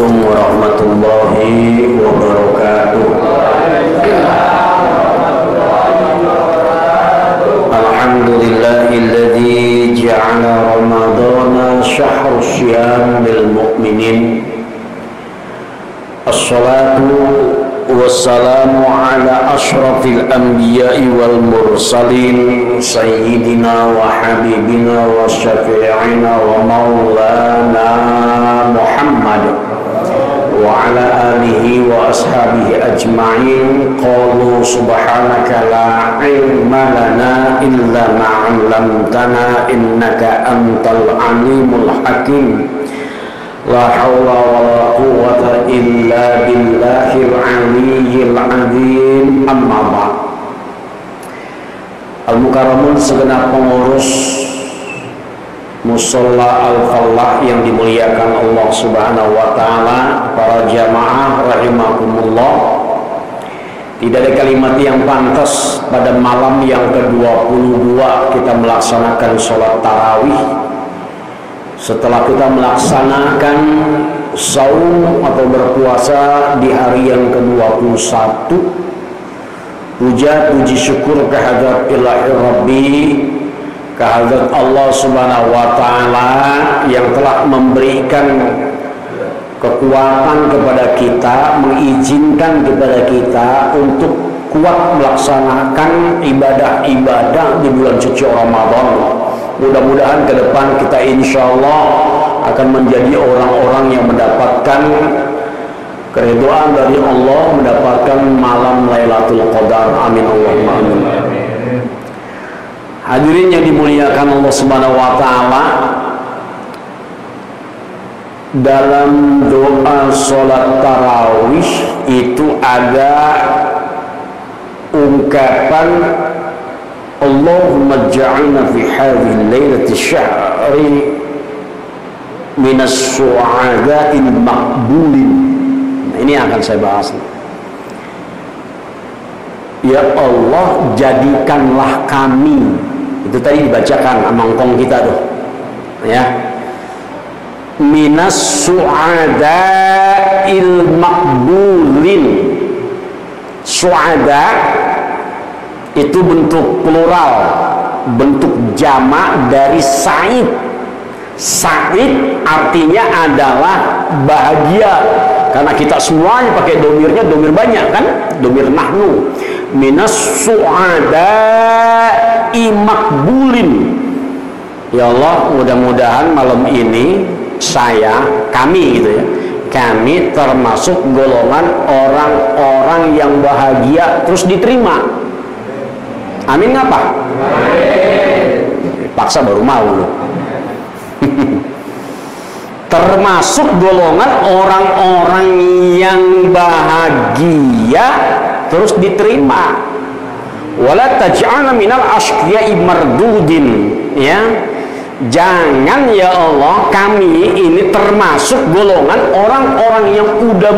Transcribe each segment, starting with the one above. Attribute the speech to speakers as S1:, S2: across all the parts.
S1: warahmatullahi wabarakatuh. Alhamdulillahilladzi ja'ala ramadhana syahrus syiyam lil mu'minin. Assalatu wassalamu ala ashrafil anbiya'i wal mursalin sayyidina wa habibina wa syafi'ina wa maulana Muhammad wa ala alihi wa ashabihi ajma'in. Qalu subhanaka la ilma lana illa ma 'allamtana innaka antal alimul hakim. La hawla wa la quwwata illa billahil aliyyil azim. Amma ba'd. Al-Mukarramun, segenap pengurus Musholla Al-Falah yang dimuliakan Allah Subhanahu wa taala, para jamaah rahimakumullah. Tidak ada kalimat yang pantas pada malam yang ke-22 kita melaksanakan sholat tarawih. Setelah kita melaksanakan saum atau berpuasa di hari yang ke-21, puja puji syukur kehadrat Ilahi Rabbi, kehadrat Allah Subhanahu wa taala yang telah memberikan kekuatan kepada kita, mengizinkan kepada kita untuk kuat melaksanakan ibadah-ibadah di bulan suci Ramadan. Mudah-mudahan ke depan kita insya Allah akan menjadi orang-orang yang mendapatkan keridhaan dari Allah, mendapatkan malam Lailatul Qadar. Amin Allahumma amin. Hadirin yang dimuliakan Allah Subhanahu wa taala, dalam doa sholat tarawih itu ada ungkapan Allahumma ja'alna fi hadhihi lailati syahri minas su'ada'il maqbulin. Nah, ini akan saya bahas. Ya Allah, jadikanlah kami, itu tadi dibacakan amangkong kita tuh, ya, minas su'ada'il maqbulin. Su'ada itu bentuk plural, bentuk jamak dari sa'id. Sa'id artinya adalah bahagia, karena kita semuanya pakai domirnya, domir banyak kan, domir nahnu. Minas su'ada'i maqbulin. Ya Allah, mudah-mudahan malam ini kami gitu ya, kami termasuk golongan orang-orang yang bahagia terus diterima. Amin ngapa? Paksa baru mau loh. Termasuk golongan orang-orang yang bahagia terus diterima. Wala taj'alna minal ashqiya'i mardudin, ya. Jangan ya Allah kami ini termasuk golongan orang-orang yang udah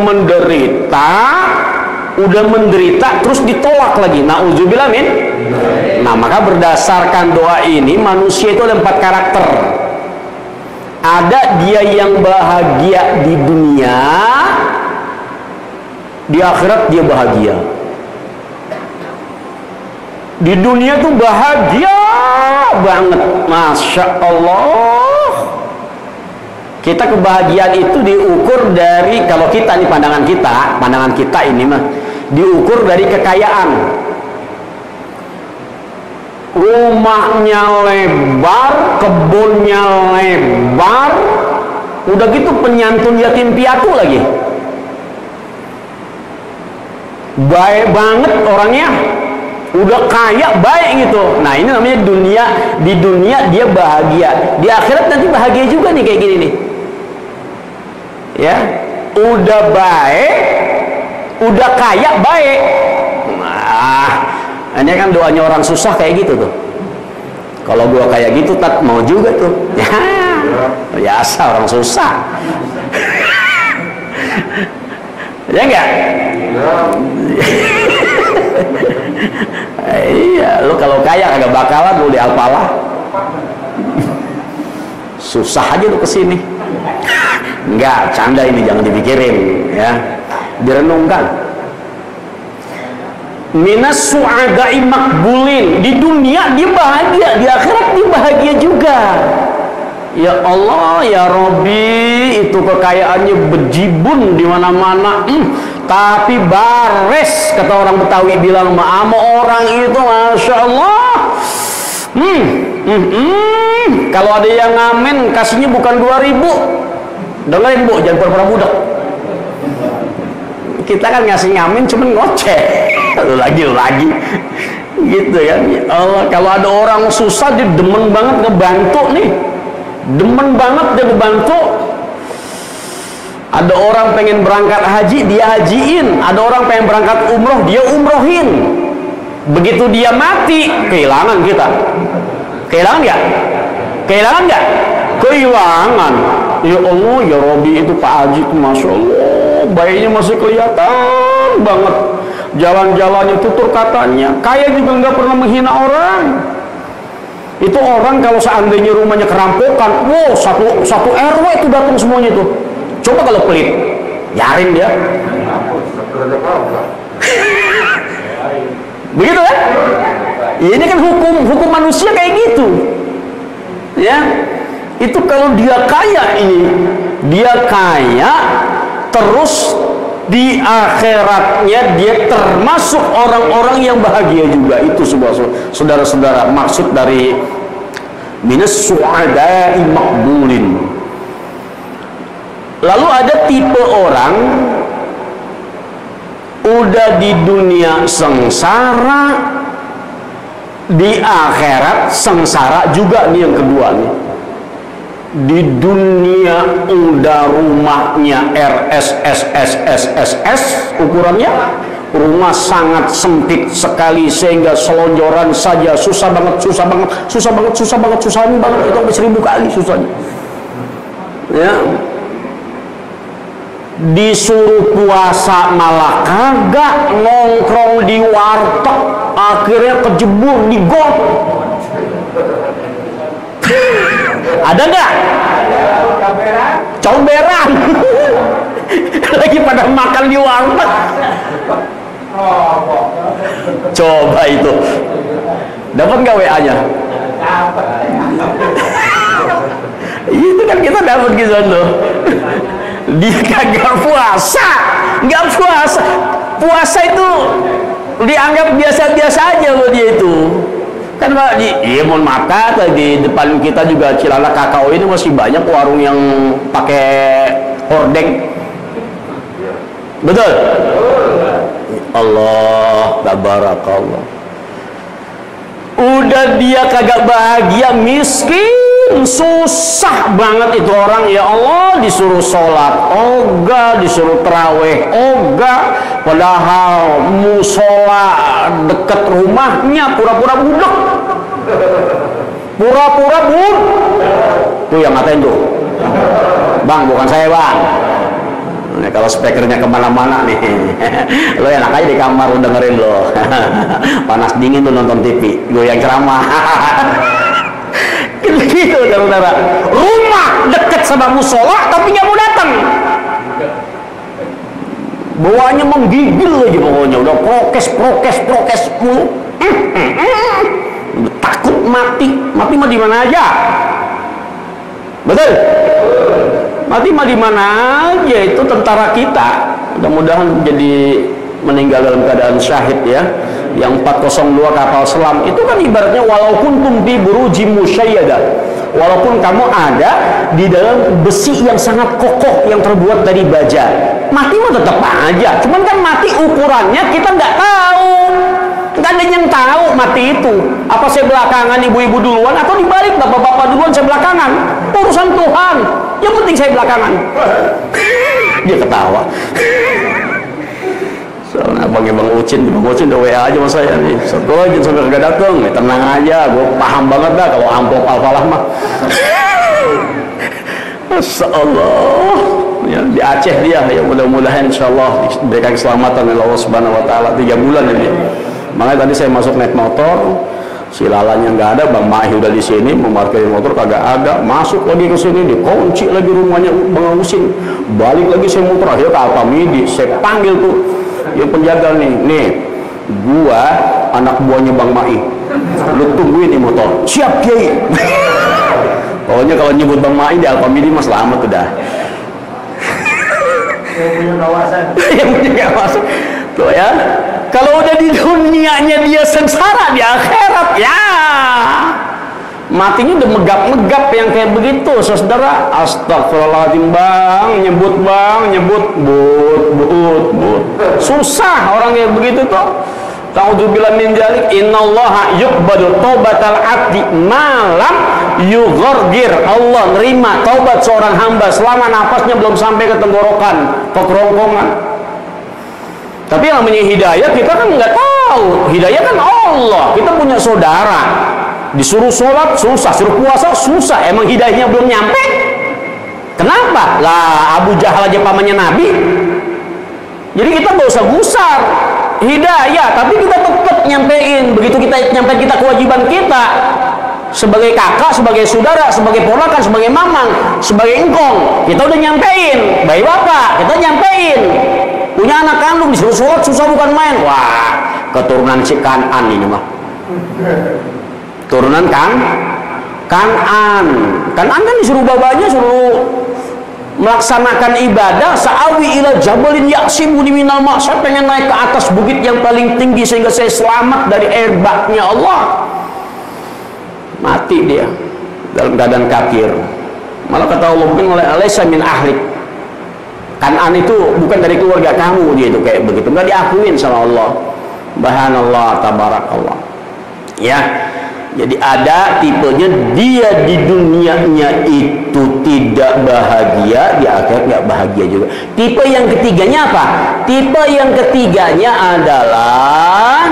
S1: menderita terus ditolak lagi. Nauzubillah min. Nah, maka berdasarkan doa ini manusia itu ada 4 karakter. Ada dia yang bahagia di dunia, di akhirat dia bahagia. Di dunia tuh bahagia banget, Masya Allah. Kita kebahagiaan itu diukur dari, kalau kita ini pandangan kita ini mah diukur dari kekayaan. Rumahnya lebar, kebunnya lebar, udah gitu penyantun yatim piatu lagi, baik banget orangnya, udah kaya baik gitu. Nah, ini namanya dunia. Di dunia dia bahagia, di akhirat nanti bahagia juga nih, kayak gini nih, ya. Udah baik, udah kaya baik. Nah, ini kan doanya orang susah kayak gitu tuh. Kalau gua kayak gitu tak mau juga tuh. Ya, Biasa orang susah. Ya enggak? Iya, lu kalau kaya kagak bakalan lu di Alpala. Susah aja lu kesini. Enggak, canda ini, jangan dipikirin ya. Direnungkan. Minas su'adai makbulin. Di dunia dia bahagia, di akhirat dia bahagia juga. Ya Allah, ya Robbi, itu kekayaannya bejibun di mana-mana. Tapi bares, kata orang Betawi bilang, sama orang itu, masya Allah. Kalau ada yang ngamen, kasihnya bukan 2.000. Dengerin Bu, jangan pura-pura budak. Kita kan ngasih ngamen cuman ngoceh. Lu lagi gitu kan. Ya Allah, kalau ada orang susah dia demen banget ngebantu nih, demen banget dia ngebantu. Ada orang pengen berangkat haji, dia hajiin. Ada orang pengen berangkat umroh, dia umrohin. Begitu dia mati, kehilangan kita. Kehilangan nggak? Kehilangan nggak? Kehilangan. Ya Allah, ya Robbi, itu Pak Haji itu masya Allah, bayinya masih kelihatan banget. Jalan-jalannya tutur katanya, kaya juga nggak pernah menghina orang. Itu orang kalau seandainya rumahnya kerampokan, wow, satu RW itu datang semuanya itu. Coba kalau pelit, nyarin dia. Begitu kan? Ya, ini kan hukum manusia kayak gitu. Ya, itu kalau dia kaya ini, dia kaya terus. Di akhiratnya dia termasuk orang-orang yang bahagia juga. Itu sebuah saudara-saudara maksud dari minas su'adai makbulin. Lalu ada tipe orang udah di dunia sengsara, di akhirat sengsara juga nih yang kedua nih. Di dunia udah rumahnya RSSSSSS ukurannya, rumah sangat sempit sekali sehingga selonjoran saja susah banget itu sampai 1000 kali susahnya. Ya, disuruh puasa malah kagak, nongkrong di warteg akhirnya kejebur di got. Ada nggak? Comberan. Lagi pada makan di warteg. Coba itu. Dapat nggak WA-nya? Itu kan kita dapat gitu loh. Dia kagak puasa, nggak puasa. Puasa itu dianggap biasa-biasa aja loh dia itu. Kan Pak, iya mohon maaf kata, di depan kita juga Cilalak Kakao ini masih banyak warung yang pakai hordeng. Betul? Allah, tabarakallah. Udah dia kagak bahagia, miskin, susah banget itu orang. Ya Allah, disuruh sholat ogah, disuruh terawih ogah, padahal musola deket rumahnya pura-pura budak, pura-pura bud. Tuh yang ngatain tuh, bang, bukan saya bang. Nah, kalau speakernya kemana-mana nih, lo enak aja di kamar lo dengerin lo. Panas dingin tuh nonton TV, gue yang ceramah. Gitu saudara. Rumah deket sama musola tapi nggak mau datang. Bawaannya menggigil lagi pokoknya, udah prokes mulu. Takut mati mah di mana aja. Betul? Mati mah di mana aja, itu tentara kita. Mudah-mudahan jadi meninggal dalam keadaan syahid ya. Yang 402 kapal selam itu kan ibaratnya walaupun tumpi buruji musyayyada, walaupun kamu ada di dalam besi yang sangat kokoh yang terbuat dari baja, mati mah tetap aja. Cuman kan mati ukurannya kita nggak tahu, nggak ada yang tahu mati itu. Apa saya belakangan, ibu-ibu duluan, atau dibalik bapak-bapak duluan saya belakangan? Urusan Tuhan, yang penting saya belakangan. Dia ketawa. Soalnya Bang Ucin udah WA aja sama saya nih, satu lagi sampai kagak dateng. Tenang aja, gue paham banget dah kalau amplop alfalah mah. Masya Allah ya, di Aceh dia ya, mudah-mudahan insyaallah diberikan keselamatan oleh Allah Subhanahu wa taala 3 bulan ini. Makanya tadi saya masuk naik motor, si lalanya nggak ada, Bang Mahi udah di sini memarkirin motor kagak ada, masuk lagi ke sini, dikunci lagi rumahnya Bang Husin, balik lagi saya muter akhirnya ke Alpamidi, saya panggil tuh yang penjaga nih gua anak buahnya Bang Mahi, lu tungguin nih motor, siap Kiai. Pokoknya kalau nyebut Bang Mahi di Alpamidi mas selamat udah. Yang punya kawasan. Yang punya kawasan. Tuh ya. Kalau udah di dunianya dia sengsara, di akhirat ya matinya udah megap-megap yang kayak begitu, saudara. Astagfirullahaladzim bang, nyebut but. Susah orang kayak begitu tuh. Ta'udzubillah min dzalik, innallaha yuqbalu taubatal abdi malam yughorgir. Allah nerima taubat seorang hamba selama nafasnya belum sampai ke tenggorokan, ke kerongkongan. Tapi yang namanya hidayah kita kan nggak tahu. Hidayah kan Allah. Kita punya saudara, disuruh sholat susah, suruh puasa susah. Emang hidayahnya belum nyampe? Kenapa? Lah Abu Jahal aja pamannya Nabi. Jadi kita nggak usah gusar hidayah, tapi kita tetap nyampein. Begitu kita nyampe, kita kewajiban kita sebagai kakak, sebagai saudara, sebagai ponakan, sebagai mamang, sebagai engkong, kita udah nyampein. Baik bapak, kita nyampein. Punya anak kandung disuruh sholat susah bukan main. Wah, keturunan si Kanan ini mah. Turunan Kanan kan disuruh babanya suruh melaksanakan ibadah. Sa'awi ila jabalin ya'simuni minal ma'. Saya pengen naik ke atas bukit yang paling tinggi sehingga saya selamat dari air baknya Allah. Mati dia dalam keadaan kafir. Malah kata Allah mungkin oleh alaysa min ahlik. Kanan itu bukan dari keluarga kamu, dia itu kayak begitu, nggak diakuin sama Allah. Subhanallah, tabarakallah. Ya, jadi ada tipenya dia di dunianya itu tidak bahagia, di akhirat nggak bahagia juga. Tipe yang ketiganya apa? Tipe yang ketiganya adalah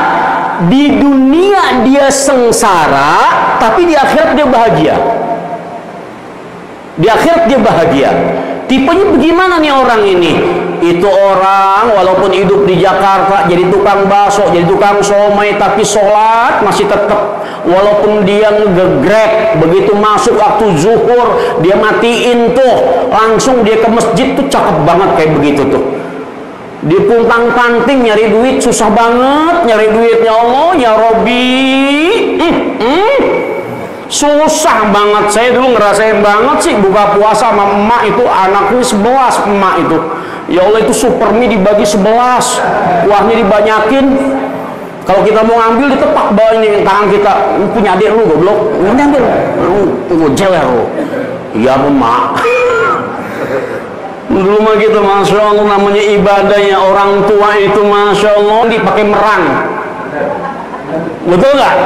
S1: di dunia dia sengsara, tapi di akhirat dia bahagia. Di akhirat dia bahagia. Tipenya bagaimana nih orang ini? Itu orang walaupun hidup di Jakarta jadi tukang bakso, jadi tukang somai, tapi sholat masih tetap. Walaupun dia ngegrab, begitu masuk waktu zuhur dia matiin tuh, langsung dia ke masjid tuh, cakep banget kayak begitu tuh. Dia puntang panting nyari duit, susah banget nyari duitnya. Allah ya Robbi, susah banget. Saya dulu ngerasain banget sih buka puasa sama emak itu, anaknya 11 emak itu. Ya Allah, itu super mie dibagi 11, kuahnya dibanyakin. Kalau kita mau ngambil ditepak bawah ini tangan kita, punya adik lu goblok, ngambil lu jeler lu. Iya emak. Dulu mah gitu, masya Allah, namanya ibadahnya orang tua itu masya Allah dipakai merang. Betul nggak?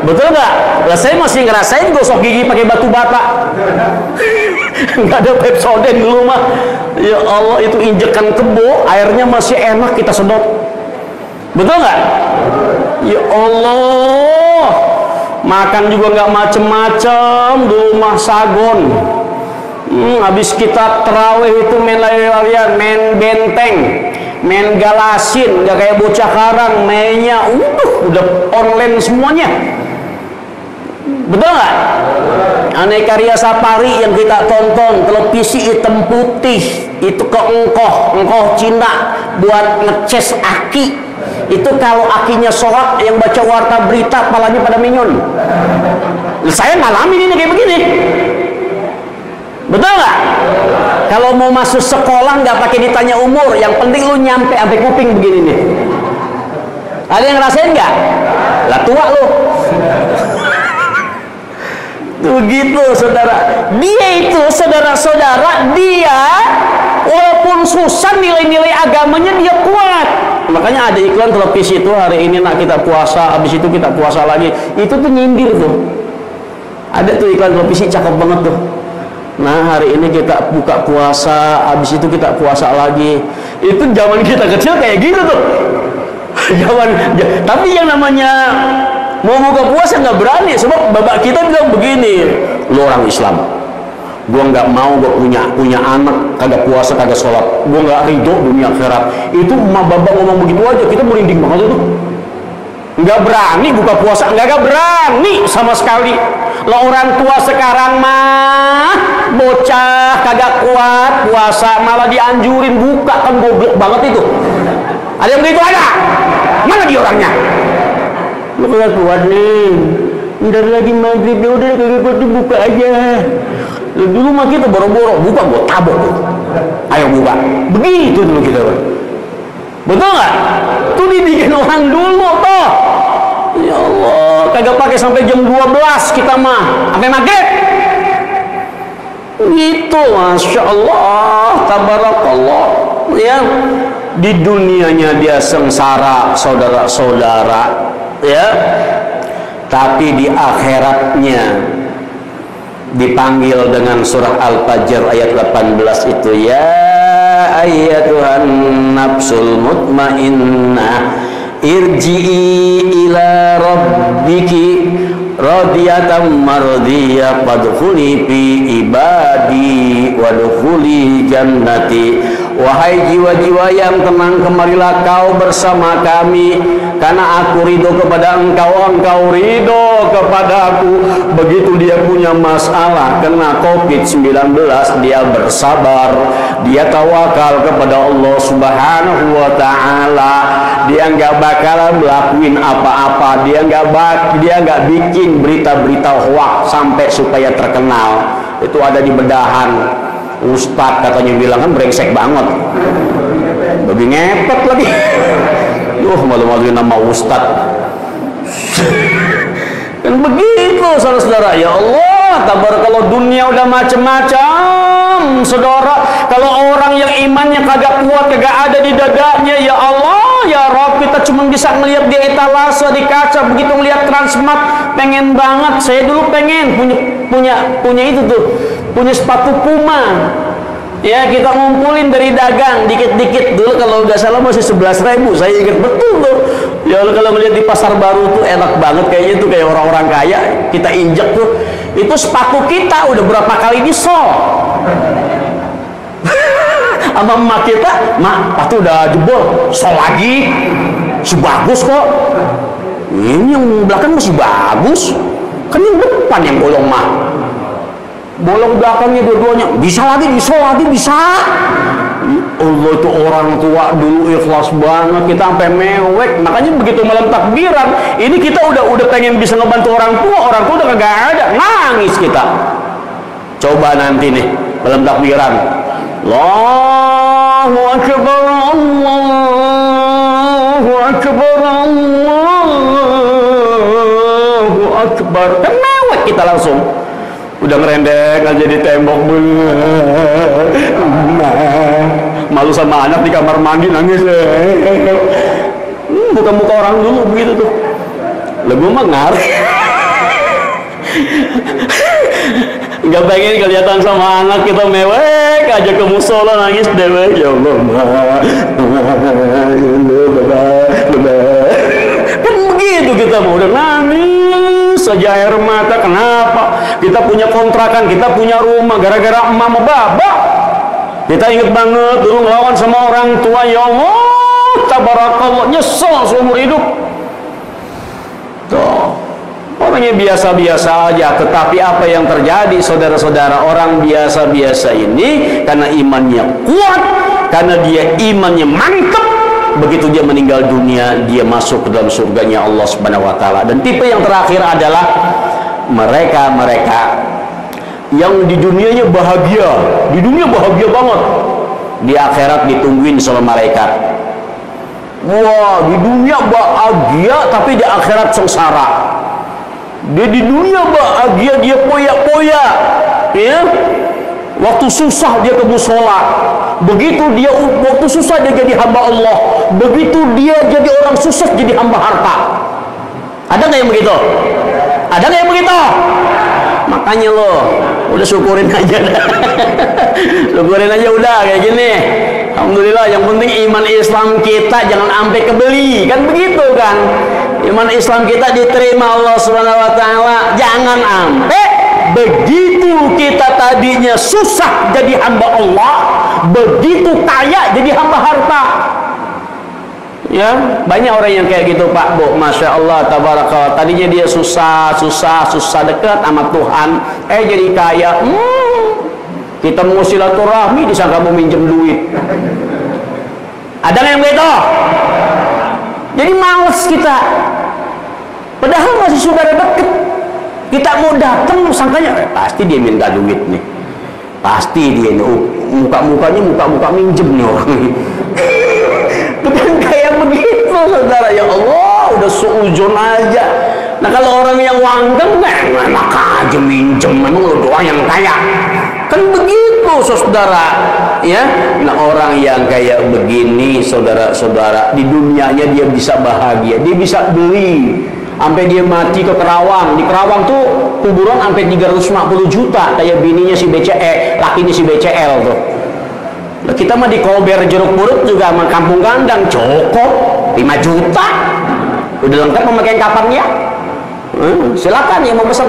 S1: Betul nggak? Lah saya masih ngerasain gosok gigi pakai batu bata. Nggak ada Pepsodent dulu mah. Ya Allah, itu injekan kebo, airnya masih enak kita sedot. Betul nggak? Ya Allah, makan juga nggak macem-macem dulu mah sagon. Habis kita terawih itu main lari-larian, main benteng, main galasin, nggak kayak bocah karang mainnya udah online semuanya. Betul nggak? Aneka Ria Safari yang kita tonton, televisi hitam putih itu ke engkoh Cina buat ngeces aki. Itu kalau akinya sholat yang baca warta berita palanya pada minyon. Saya ngalamin ini kayak begini. Betul nggak? Kalau mau masuk sekolah nggak pakai ditanya umur, yang penting lu nyampe sampai kuping begini nih. Ada yang ngerasain nggak? Lah tua lu. Begitu saudara. Dia itu saudara-saudara, dia walaupun susah nilai-nilai agamanya dia kuat. Makanya ada iklan televisi itu, hari ini nak kita puasa, habis itu kita puasa lagi. Itu tuh nyindir tuh. Ada tuh iklan televisi cakep banget tuh. Nah hari ini kita buka puasa, habis itu kita puasa lagi. Itu zaman kita kecil kayak gitu tuh. Tapi yang namanya mau buka puasa nggak berani, sebab bapak kita bilang begini, lu orang Islam, Gua nggak mau gua punya anak kagak puasa kagak sholat, gua nggak ridho dunia akhirat. Itu emak bapak ngomong begitu aja kita merinding banget itu. Nggak berani buka puasa, nggak berani sama sekali. Lah orang tua sekarang mah bocah kagak kuat puasa malah dianjurin buka, kan goblok banget itu. Ada yang begitu ada? Mana dia orangnya? Lu kagak kuat nih, ntar lagi maghrib, ya udah kagak kuat buka aja. Dulu mah kita boro-boro buka, gua tabok tuh. Ayo buka. Begitu dulu kita. Betul nggak? Itu dibikin orang dulu toh. Ya Allah, kagak pakai sampai jam 12 kita mah, sampai maghrib. Gitu, masya Allah, tabarakallah. Ya, di dunianya dia sengsara, saudara-saudara, ya. Tapi di akhiratnya dipanggil dengan surah Al-Fajr ayat 18 itu, ya ayyatuhan nafsul mutmainnah irji'i ila rabbiki radiyatan mardiyah fadkhuli fi ibadi wadkhuli jannati. Wahai jiwa-jiwa yang tenang, kemarilah kau bersama kami, karena aku ridho kepada engkau, engkau ridho kepada aku. Begitu dia punya masalah kena COVID-19, dia bersabar, dia tawakal kepada Allah Subhanahu wa ta'ala. Dia nggak bakalan melakuin apa-apa, dia nggak bikin berita-berita hoax sampai supaya terkenal. Itu ada di bedahan. Ustadz katanya bilang kan brengsek banget, lebih ngepet lagi. Malu-maluin nama Ustadz. Kan begitu saudara-saudara. Ya Allah, tabarakallah, dunia udah macam-macam saudara. Kalau orang yang imannya kagak kuat, kagak ada di dadanya, ya Allah, ya Rabb, kita cuma bisa melihat di etalase, di kaca, begitu melihat Transmart, pengen banget. Saya dulu pengen punya itu tuh, punya sepatu Puma. Ya, kita ngumpulin dari dagang dikit-dikit. Dulu kalau nggak salah masih 11.000, saya ingat betul tuh. Ya, kalau melihat di pasar baru tuh enak banget, kayaknya tuh kayak orang-orang kaya. Kita injek tuh, itu sepatu kita udah berapa kali disol sama emak kita. Mak, sepatu udah jebol, sol lagi, sebagus kok. Ini yang belakang masih bagus, kan yang depan yang bolong mah. Bolong belakangnya dua-duanya bisa lagi, disol lagi bisa. Allah, itu orang tua dulu ikhlas banget, kita sampai mewek. Makanya begitu malam takbiran ini kita udah pengen bisa ngebantu orang tua udah kagak ada, nangis kita. Coba nanti nih malam takbiran, Allahu akbar, Allahu akbar, Allahu akbar, kan mewek kita langsung. Udah ngerendek aja di tembok, malu sama anak di kamar mandi nangis. Muka-muka orang dulu begitu tuh. Lah gua mah ngarep. Nggak pengen kelihatan sama anak kita mewek aja ke musola nangis dewek. Ya Allah, kan begitu kita mau udah nangis saja air mata. Kenapa? Kita punya kontrakan, kita punya rumah, gara-gara emak sama bapak. Kita ingat banget dulu ngelawan sama orang tua. Ya Allah, tabarakallah, nyesel seumur hidup. Tuh, orangnya biasa-biasa aja. Tetapi apa yang terjadi saudara-saudara, orang biasa-biasa ini karena imannya kuat, karena dia imannya mantap, begitu dia meninggal dunia, dia masuk ke dalam surganya Allah Subhanahu wa ta'ala. Dan tipe yang terakhir adalah mereka yang di dunianya bahagia, di dunia bahagia banget, di akhirat ditungguin sama malaikat. Wah, di dunia bahagia tapi di akhirat sengsara. Dia di dunia bahagia, dia poya-poya, ya. Waktu susah dia ke musola, begitu dia waktu susah dia jadi hamba Allah, begitu dia jadi orang sukses jadi hamba harta. Ada nggak yang begitu? Ada nggak yang begitu? Makanya lo udah syukurin aja. Syukurin aja udah kayak gini. Alhamdulillah, yang penting iman Islam kita jangan sampai kebeli, kan begitu kan? Iman Islam kita diterima Allah Subhanahu wa ta'ala. Jangan sampai begitu kita tadinya susah jadi hamba Allah, begitu kaya jadi hamba harta. Ya, banyak orang yang kayak gitu Pak Bu, Masya Allah, tabarakallah. Tadinya dia susah dekat sama Tuhan, jadi kaya. Kita mau silaturahmi disangka mau minjem duit. Ada nggak yang begitu? Jadi males kita. Padahal masih saudara deket. Kita mau datang sangkanya pasti dia minta duit nih. Pasti dia nih muka-mukanya muka-muka minjem nih orang ini. Bukan kayak begitu saudara, ya Allah, udah seujun aja. Nah kalau orang yang wanggeng, enak aja minjem, memang lu doang yang kaya. Kan begitu saudara, ya. Nah orang yang kayak begini saudara-saudara, di dunianya dia bisa bahagia, dia bisa beli sampai dia mati ke Kerawang. Di Kerawang tuh kuburan sampai 350 juta, kayak bininya si BCE, lakinya si BCL tuh. Nah, kita mah di Kober Jeruk Purut juga sama Kampung Kandang cukup 5 juta. Udah lengkap memakai kapangnya. Silakan yang mau pesan.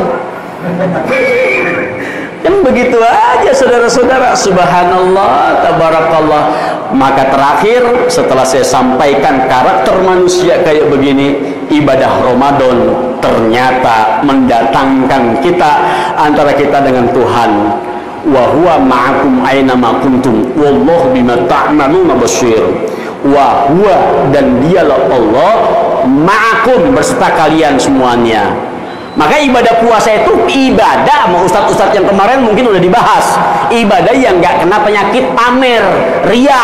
S1: Kan begitu aja saudara-saudara. Subhanallah, tabarakallah. Maka terakhir setelah saya sampaikan karakter manusia kayak begini, ibadah Ramadan ternyata mendatangkan kita antara kita dengan Tuhan. Wa huwa ma'akum aina ma kuntum wallahu bima ta'maluna basir. Wa huwa, dan dialah Allah, ma'akum, berserta kalian semuanya. Maka ibadah puasa itu ibadah, sama ustadz-ustadz yang kemarin mungkin udah dibahas, ibadah yang nggak kena penyakit pamer, riya.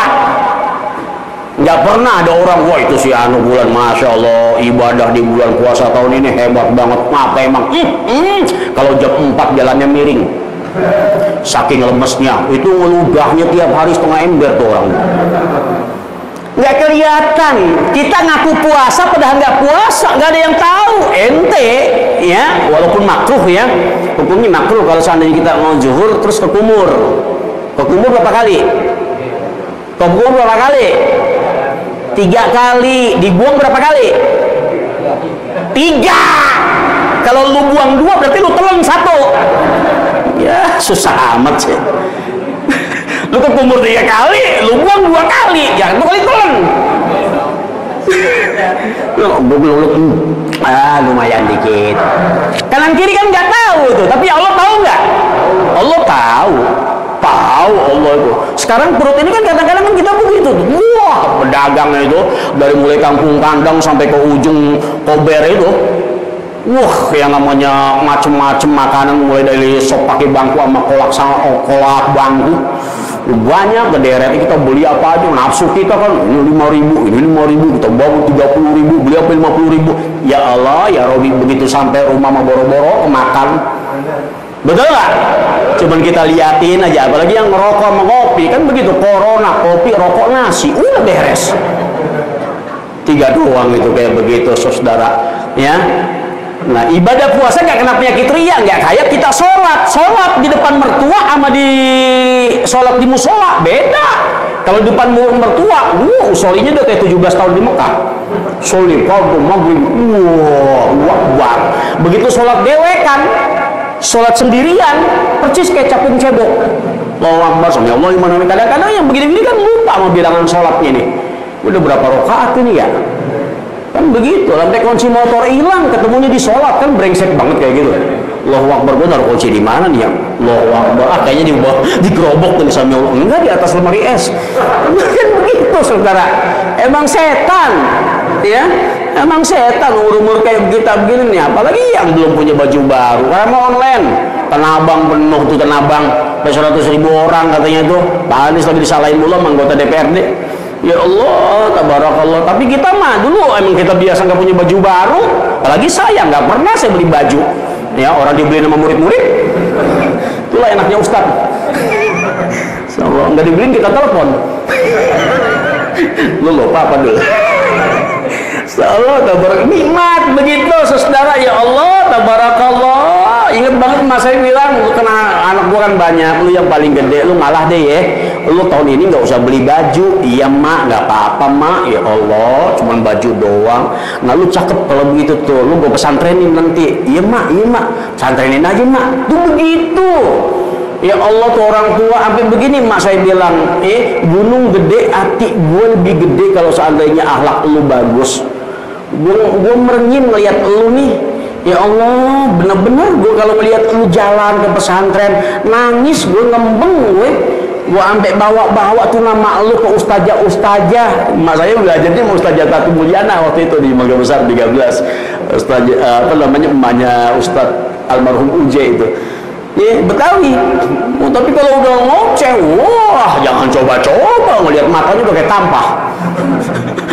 S1: Nggak pernah ada orang, wah itu si anu bulan, Masya Allah, ibadah di bulan puasa tahun ini hebat banget. Apa emang? Kalau jam 4 jalannya miring, saking lemesnya, itu ludahnya tiap hari setengah ember tuh orang. Nggak kelihatan. Kita ngaku puasa padahal nggak puasa, nggak ada yang tahu. Ente ya, walaupun makruh ya, hukumnya makruh kalau seandainya kita mau zuhur terus ke kumur. Ke kumur berapa kali? Ke kumur berapa kali? 3 kali. Dibuang berapa kali? 3. Kalau lu buang 2 berarti lu telan 1. Ya susah amat sih. Lu ke kumur 3 kali, lu buang 2 kali, ya 2 kali telan. Lumayan dikit. Kanan kiri kan nggak tahu tuh, tapi Allah tahu nggak? Allah tahu Allah itu. Sekarang perut ini kan kadang-kadang kan kita begitu. Wah, pedagangnya itu dari mulai Kampung Kandang sampai ke ujung Kober itu. Wah, yang namanya macem-macem makanan, mulai dari sop pakai bangku sama kolak bangku. Banyak kederet, kita beli apa aja, nafsu kita kan, ini 5.000, ini 5.000, kita bawa 30.000, beli apa 50.000. Ya Allah, ya Robi, begitu sampai rumah mah boro-boro kemakan. Betul nggak? Cuman kita liatin aja, apalagi yang ngerokok sama kopi, kan begitu, corona, kopi, rokok, nasi, udah beres. 3 doang itu kayak begitu, saudara. Ya. Nah, ibadah puasa nggak kena penyakit riya, nggak kayak kita sholat di depan mertua sama di sholat di musola beda. Kalau di depan mertua, solinya udah kayak 17 tahun di Mekah. Soli, fardu, maghrib, wah. Begitu sholat dewekan, sholat sendirian, percis kayak capung cebok. Allahu Akbar, sami Allah, gimana? Kadang-kadang yang begini-begini kan lupa sama bilangan sholatnya nih. Udah berapa rakaat ini ya? Kan begitu, sampai kunci motor hilang, ketemunya di sholat, kan brengsek banget kayak gitu. Allahu Akbar, gue naruh kunci di mana nih ya? Allahu Akbar, kayaknya di gerobok tuh sama Allah. Enggak, di atas lemari es. Kan begitu saudara. Emang setan, ya? Emang setan umur kayak kita begini nih. Apalagi yang belum punya baju baru, karena mau online. Tanah Abang penuh tuh, Tanah Abang, 100.000 orang katanya tuh. Pak Anies lagi disalahin mulu sama anggota DPRD. Ya Allah, tabarakallah. Tapi kita mah dulu emang kita biasa nggak punya baju baru. Apalagi saya nggak pernah saya beli baju. Ya, orang dibeli sama murid-murid. Itulah enaknya Ustadz. Kalau nggak dibeliin kita telepon. Lu lupa apa dulu? Allah tabarak, nikmat begitu saudara. Ya Allah, tabarakallah. Ingat banget mas saya bilang, lu kena anak gua kan banyak, lu yang paling gede, lu ngalah deh ya. Lu tahun ini nggak usah beli baju. Iya mak, nggak apa-apa mak. Ya Allah, cuman baju doang. Nah lu cakep kalau begitu tuh, lu gua pesantrenin nanti. Iya mak, pesantrenin aja mak. Tuh begitu. Ya Allah tuh orang tua sampai begini mak saya bilang, gunung gede, hati gue lebih gede kalau seandainya akhlak lu bagus. Gue merengin melihat lu nih. Ya Allah, bener-bener gue kalau melihat lu jalan ke pesantren, nangis gue, ngembeng gue sampai bawa-bawa tuh nama lu ke ustazah. Mak saya belajarnya sama Ustazah Tatu Mulyana waktu itu di Mangga Besar 13. Ustazah emaknya Ustaz almarhum Uje itu. Betawi. Tapi kalau udah ngoceh, wah jangan coba-coba ngelihat matanya pakai tampah.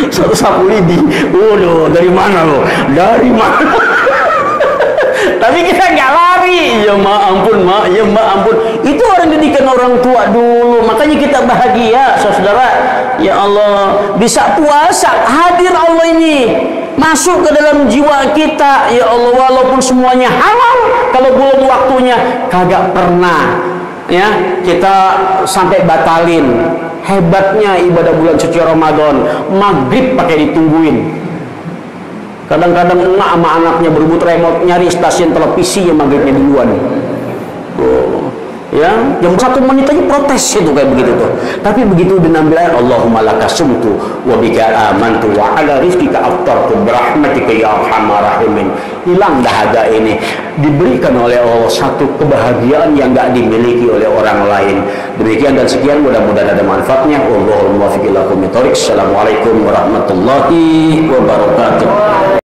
S1: Satu sapu lidi. Waduh, dari mana lo? Dari mana? Tapi kita nggak lari. Ya mak ampun mak, ya mak ampun. Itu orang didikan orang tua dulu. Makanya kita bahagia, saudara. Ya Allah, bisa puasa, hadir Allah ini masuk ke dalam jiwa kita. Ya Allah, walaupun semuanya halal, kalau belum waktunya kagak pernah ya kita sampai batalin. Hebatnya ibadah bulan suci Ramadan, maghrib pakai ditungguin. Kadang-kadang emak sama anaknya berebut remote nyari stasiun televisi yang maghribnya duluan. Ya, jam 1 menit aja protes itu kayak begitu tuh. Tapi begitu dinambil ayat Allahumma laka sumtu wa bika amantu wa ala rizqika aftartu birahmatika ya arhamar rahimin. Hilang dahaga ini, diberikan oleh Allah satu kebahagiaan yang enggak dimiliki oleh orang lain. Demikian dan sekian, mudah-mudahan ada manfaatnya. Wallahul muwaffiq ila aqwamit thoriq. Assalamualaikum warahmatullahi wabarakatuh.